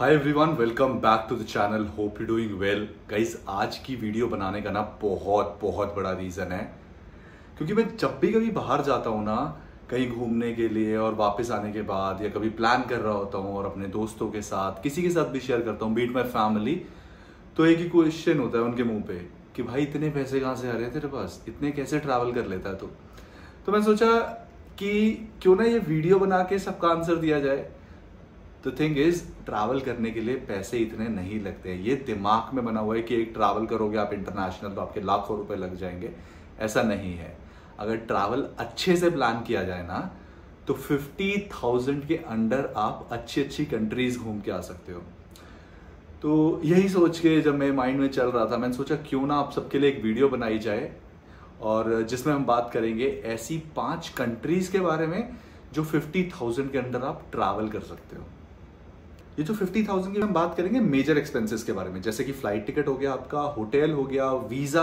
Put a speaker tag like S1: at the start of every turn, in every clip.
S1: Hi everyone, welcome back to the channel. Hope you doing well. Guys, आज की video बनाने का ना बहुत बड़ा रीज़न है, क्योंकि मैं जब भी कभी बाहर जाता हूँ ना कहीं घूमने के लिए और वापस आने के बाद, या कभी प्लान कर रहा होता हूँ और अपने दोस्तों के साथ किसी के साथ भी शेयर करता हूँ, बीट माई फैमिली, तो एक ही क्वेश्चन होता है उनके मुंह पे कि भाई इतने पैसे कहाँ से आ रहे हैं तेरे पास, इतने कैसे ट्रैवल कर लेता है तू। तो मैं सोचा कि क्यों ना ये वीडियो बना के सबका आंसर दिया जाए। तो थिंग इज, ट्रैवल करने के लिए पैसे इतने नहीं लगते हैं। ये दिमाग में बना हुआ है कि एक ट्रैवल करोगे आप इंटरनेशनल तो आपके लाखों रुपए लग जाएंगे, ऐसा नहीं है। अगर ट्रैवल अच्छे से प्लान किया जाए ना तो 50,000 के अंडर आप अच्छी कंट्रीज घूम के आ सकते हो। तो यही सोच के जब मेरे माइंड में चल रहा था, मैंने सोचा क्यों ना आप सबके लिए एक वीडियो बनाई जाए और जिसमें हम बात करेंगे ऐसी 5 कंट्रीज के बारे में जो 50,000 के अंदर आप ट्रैवल कर सकते हो। ये जो 50,000 की हम बात करेंगे मेजर एक्सपेंसेस के बारे में, जैसे कि फ्लाइट टिकट हो गया, आपका होटल हो गया, वीजा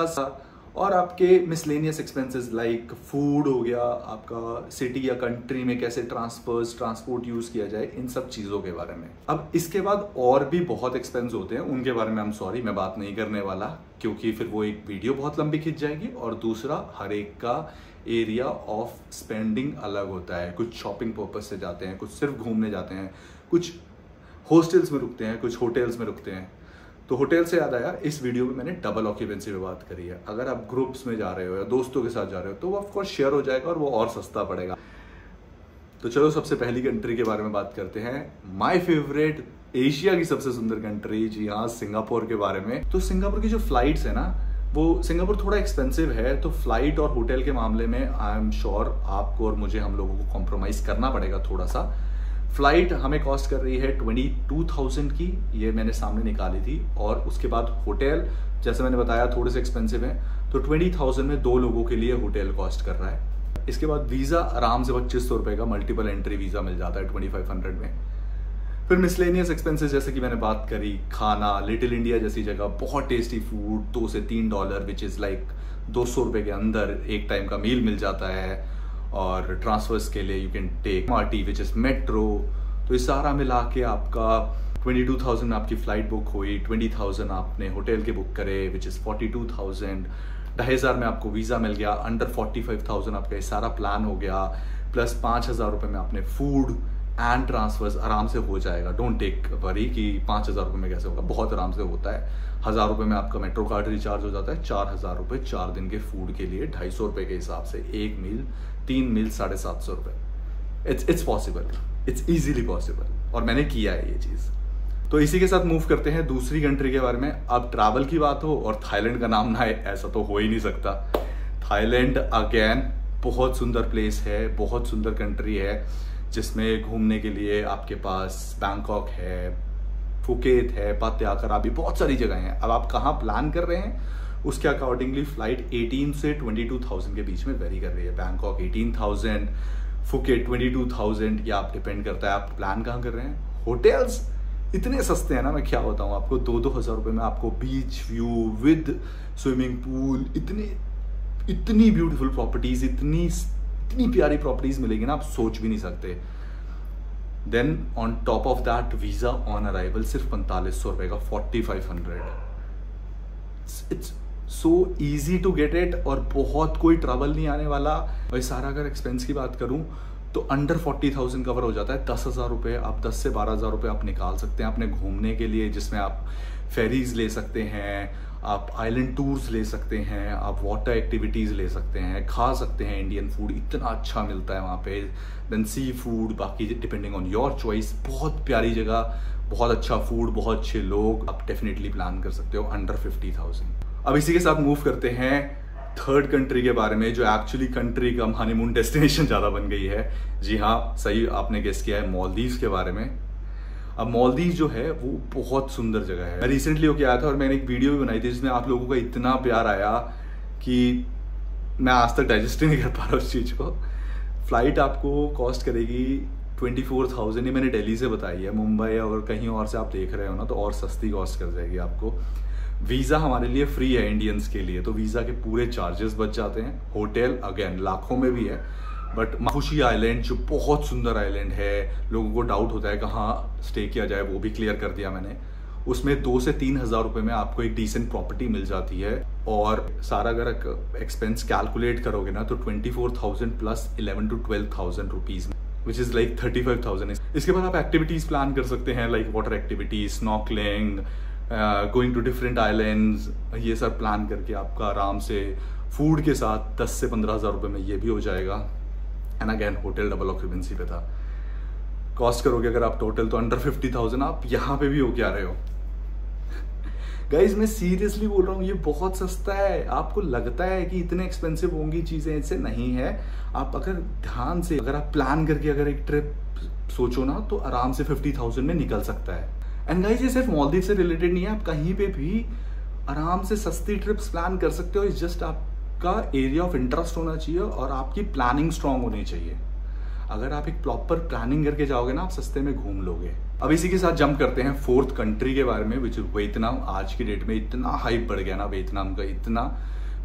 S1: और आपके मिसलेनियस एक्सपेंसेस लाइक फूड हो गया, आपका सिटी या कंट्री में कैसे ट्रांसपोर्ट यूज किया जाए, इन सब चीजों के बारे में। अब इसके बाद और भी बहुत एक्सपेंस होते हैं, उनके बारे में मैं बात नहीं करने वाला, क्योंकि फिर वो एक वीडियो बहुत लंबी खिंच जाएगी। और दूसरा, हर एक का एरिया ऑफ स्पेंडिंग अलग होता है। कुछ शॉपिंग पर्पज से जाते हैं, कुछ सिर्फ घूमने जाते हैं, कुछ हॉस्टल्स में रुकते हैं, कुछ होटल्स में रुकते हैं। तो होटल से याद आया, इस वीडियो में मैंने डबल ऑक्यूपेंसी पे बात करी है। अगर आप ग्रुप्स में जा रहे हो या दोस्तों के साथ जा रहे हो तो वो ऑफकोर्स शेयर हो जाएगा और वो और सस्ता पड़ेगा। तो चलो सबसे पहली कंट्री के बारे में बात करते हैं, माय फेवरेट, एशिया की सबसे सुंदर कंट्री, जी हाँ, सिंगापुर के बारे में। तो सिंगापुर की जो फ्लाइट्स है ना, वो सिंगापुर थोड़ा एक्सपेंसिव है, तो फ्लाइट और होटल के मामले में आई एम श्योर आपको और मुझे, हम लोगों को कॉम्प्रोमाइज करना पड़ेगा थोड़ा सा। फ्लाइट हमें कॉस्ट कर रही है 22,000 की, ये मैंने सामने निकाली थी। और उसके बाद होटल, जैसे मैंने बताया, थोड़े से एक्सपेंसिव है, तो 20,000 में 2 लोगों के लिए होटल कॉस्ट कर रहा है। इसके बाद वीज़ा आराम से 2500 रुपये का मल्टीपल एंट्री वीज़ा मिल जाता है 2500 में। फिर मिसलेनियस एक्सपेंसेस, जैसे कि मैंने बात करी, खाना, लिटिल इंडिया जैसी जगह, बहुत टेस्टी फूड, $2 से $3 विच इज़ लाइक 200 रुपये के अंदर एक टाइम का मील मिल जाता है। और ट्रांसफर्स के लिए you can take MRT which is metro. तो ये सारा मिला के आपका 22,000 में आपकी फ्लाइट बुक हुई, 20,000 आपने होटल के बुक करे विच इज 42,000, 2,500 में आपको वीज़ा मिल गया, अंडर 45,000 आपका ये सारा प्लान हो गया, प्लस 5,000 रुपये में आपने फूड एंड ट्रांसफर्स आराम से हो जाएगा। डोंट टेक वरी कि 5,000 रुपये में कैसे होगा, बहुत आराम से होता है। 1,000 रुपये में आपका मेट्रो कार्ड रिचार्ज हो जाता है, 4,000 रुपये 4 दिन के फूड के लिए, 250 रुपये के हिसाब से एक मील, 3 मील 750 रुपये। It's possible, it's easily possible, और मैंने किया है ये चीज़। तो इसी के साथ मूव करते हैं दूसरी कंट्री के बारे में। अब ट्रैवल की बात हो और थाईलैंड का नाम ना है, ऐसा तो हो ही नहीं सकता। थाईलैंड अगेन बहुत सुंदर प्लेस है, बहुत सुंदर कंट्री है, जिसमें घूमने के लिए आपके पास बैंकॉक है, फुकेत है, पात्या कराबी, बहुत सारी जगह हैं। अब आप कहाँ प्लान कर रहे हैं उसके अकॉर्डिंगली फ्लाइट 18 से 22,000 के बीच में वेरी कर रही है। बैंकॉक 18,000, फुकेट 22,000, या आप डिपेंड करता है आप प्लान कहाँ कर रहे हैं। होटल्स इतने सस्ते हैं ना, मैं क्या बताऊँ आपको, 2,000 रुपये में आपको beach view with swimming pool, इतनी ब्यूटीफुल प्रॉपर्टीज, इतनी प्यारी प्रॉपर्टीज मिलेगी ना, आप सोच भी नहीं सकते। Then on top of that, visa on arrival सिर्फ 4,500 रुपये का, 4,500। It's so easy to get it, और बहुत कोई ट्रबल नहीं आने वाला। और सारा अगर एक्सपेंस की बात करूं तो अंडर 40,000 कवर हो जाता है। 10,000 रुपये, आप 10 से 12,000 रुपये आप निकाल सकते हैं अपने घूमने के लिए, जिसमें आप फेरीज ले सकते हैं, आप आइलैंड टूर्स ले सकते हैं, आप वाटर एक्टिविटीज़ ले सकते हैं, खा सकते हैं इंडियन फूड, इतना अच्छा मिलता है वहाँ पे। देन सी फूड, बाकी डिपेंडिंग ऑन योर चॉइस, बहुत प्यारी जगह, बहुत अच्छा फूड, बहुत अच्छे लोग, आप डेफिनेटली प्लान कर सकते हो अंडर 50,000। अब इसी के साथ मूव करते हैं थर्ड कंट्री के बारे में, जो एक्चुअली कंट्री कम हनीमून डेस्टिनेशन ज़्यादा बन गई है। जी हाँ, सही आपने गेस किया है, मालदीव्स के बारे में। अब मालदीव जो है वो बहुत सुंदर जगह है। मैं रिसेंटली होके आया था और मैंने एक वीडियो भी बनाई थी जिसमें आप लोगों का इतना प्यार आया कि मैं आज तक डाइजेस्ट ही नहीं कर पा रहा उस चीज़ को। फ्लाइट आपको कॉस्ट करेगी 24,000, ये मैंने दिल्ली से बताई है। मुंबई और कहीं और से आप देख रहे हो ना तो और सस्ती कॉस्ट कर जाएगी आपको। वीज़ा हमारे लिए फ्री है इंडियंस के लिए, तो वीज़ा के पूरे चार्जेस बच जाते हैं। होटल अगेन लाखों में भी है, बट माफुशी आइलैंड जो बहुत सुंदर आइलैंड है, लोगों को डाउट होता है कहाँ स्टे किया जाए, वो भी क्लियर कर दिया मैंने। उसमें 2 से 3 हज़ार रुपये में आपको एक डिसेंट प्रॉपर्टी मिल जाती है, और सारा अगर एक्सपेंस कैलकुलेट करोगे ना तो 24,000 plus 11 to 12,000 rupees, which is like 35,000। इसके बाद आप एक्टिविटीज़ प्लान कर सकते हैं, like water activities, snorkelling, going to different islands, ये सब प्लान करके आपका आराम से फूड के साथ 10 से 15 हज़ार रुपये में ये भी हो जाएगा। And again hotel double occupancy पे था। कॉस्ट करोगे अगर आप टोटल तो अंडर 50,000 आप यहाँ पे भी हो क्या रहे हो। गाइज मैं सीरियसली बोल रहा हूँ, ये बहुत सस्ता है। आपको लगता है कि इतने एक्सपेंसिव होंगी चीजें, इससे नहीं है। आप अगर ध्यान से अगर आप प्लान करके अगर एक ट्रिप सोचो ना तो आराम से 50,000 में निकल सकता है। एंड गाइज ये सिर्फ मालदीव से रिलेटेड नहीं है, आप कहीं पे भी आराम से सस्ती ट्रिप्स प्लान कर सकते हो। इस जस्ट आपका एरिया ऑफ इंटरेस्ट होना चाहिए और आपकी प्लानिंग स्ट्रांग होनी चाहिए। अगर आप एक प्रॉपर प्लानिंग करके जाओगे ना आप सस्ते में घूम लोगे। अब इसी के साथ जंप करते हैं 4th कंट्री के बारे में, विच इज वियतनाम। आज की डेट में इतना हाइप बढ़ गया ना वियतनाम का, इतना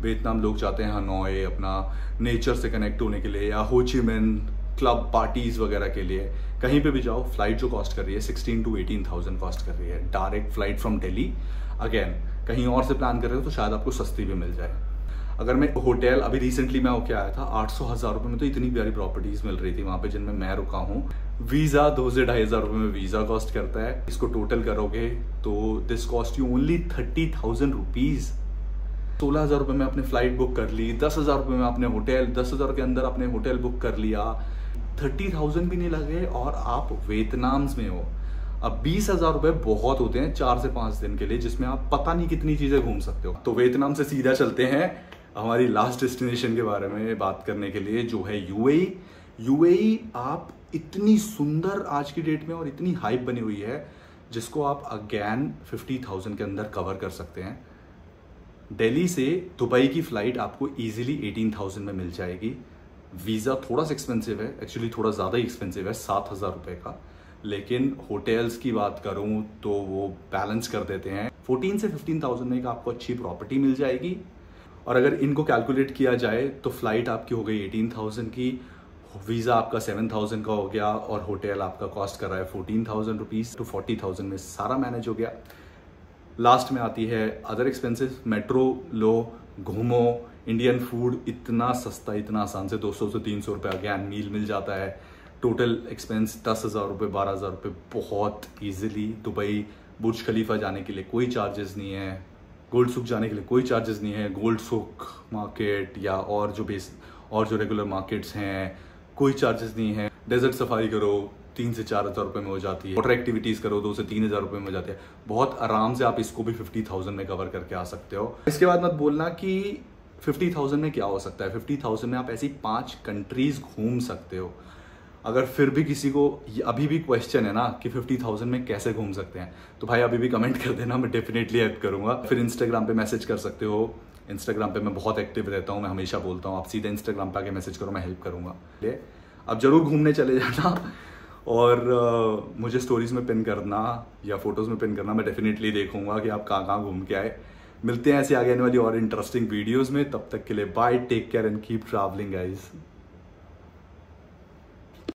S1: वियतनाम लोग जाते हैं हनोई अपना नेचर से कनेक्ट होने के लिए, या हो ची मिन क्लब पार्टीज वगैरह के लिए। कहीं पे भी जाओ, फ्लाइट जो कॉस्ट कर रही है 16 to 18,000 कॉस्ट कर रही है, direct flight from Delhi. Again कहीं और से प्लान कर रहे हो तो शायद आपको सस्ती भी मिल जाए। अगर मैं होटल, अभी रिसेंटली मैं होके आया था, 800,000 रुपये में तो इतनी प्यारी प्रॉपर्टीज मिल रही थी वहां पे जिनमें मैं रुका हूँ। वीजा 2 से 2,500 रुपये में वीजा कॉस्ट करता है। इसको टोटल करोगे तो this cost you only 30,000 rupees. 16,000 रुपये में आपने फ्लाइट बुक कर ली, 10,000 रुपये में आपने होटल, 10,000 के अंदर आपने होटल बुक कर लिया, 30,000 भी नहीं लगे और आप वियतनाम में हो। अब 20,000 रुपये बहुत होते हैं 4 से 5 दिन के लिए, जिसमें आप पता नहीं कितनी चीजें घूम सकते हो। तो वियतनाम से सीधा चलते हैं हमारी लास्ट डेस्टिनेशन के बारे में बात करने के लिए, जो है यूएई। यूएई आप इतनी सुंदर आज की डेट में और इतनी हाइप बनी हुई है जिसको आप अगेन 50,000 के अंदर कवर कर सकते हैं। दिल्ली से दुबई की फ्लाइट आपको इजीली 18,000 में मिल जाएगी। वीज़ा थोड़ा सा एक्सपेंसिव है, एक्चुअली थोड़ा ज़्यादा ही एक्सपेंसिव है, 7,000 रुपये का। लेकिन होटल्स की बात करूं तो वो बैलेंस कर देते हैं। 14 से 15,000 में आपको अच्छी प्रॉपर्टी मिल जाएगी। और अगर इनको कैलकुलेट किया जाए तो फ्लाइट आपकी हो गई 18,000 की, वीज़ा आपका 7,000 का हो गया, और होटल आपका कॉस्ट कर रहा है 14,000 रुपीज़। तो 40,000 में सारा मैनेज हो गया। लास्ट में आती है अदर एक्सपेंसेस। मेट्रो लो, घूमो, इंडियन फूड इतना सस्ता, इतना आसान से 200 से 300 रुपये अगैन मील मिल जाता है। टोटल एक्सपेंस 10,000 रुपये, 12,000 रुपये बहुत ईजिली। दुबई बुर्ज खलीफा जाने के लिए कोई चार्जेस नहीं है, गोल्ड सुक जाने के लिए कोई चार्जेस नहीं है, गोल्ड सुक मार्केट या और जो रेगुलर मार्केट्स हैं कोई चार्जेस नहीं है। डेजर्ट सफारी करो 3 से 4,000 रुपये में हो जाती है। वाटर एक्टिविटीज़ करो 2 से 3,000 रुपये में हो जाती है। बहुत आराम से आप इसको भी 50,000 में कवर करके आ सकते हो। इसके बाद मत बोलना कि 50,000 में क्या हो सकता है। 50,000 में आप ऐसी 5 कंट्रीज घूम सकते हो। अगर फिर भी किसी को अभी भी क्वेश्चन है ना कि 50,000 में कैसे घूम सकते हैं, तो भाई अभी भी कमेंट कर देना, मैं डेफिनेटली हेल्प करूंगा। फिर इंस्टाग्राम पे मैसेज कर सकते हो। इंस्टाग्राम पे मैं बहुत एक्टिव रहता हूँ, मैं हमेशा बोलता हूँ, आप सीधे इंस्टाग्राम पे आके मैसेज करो, मैं हेल्प करूंगा। अब जरूर घूमने चले जाना और मुझे स्टोरीज में पिन करना या फोटोज में पिन करना, मैं डेफिनेटली देखूंगा कि आप कहाँ घूम के आए। मिलते हैं ऐसे आगे आने वाली और इंटरेस्टिंग वीडियोज में। तब तक के लिए bye, take care and keep travelling guys.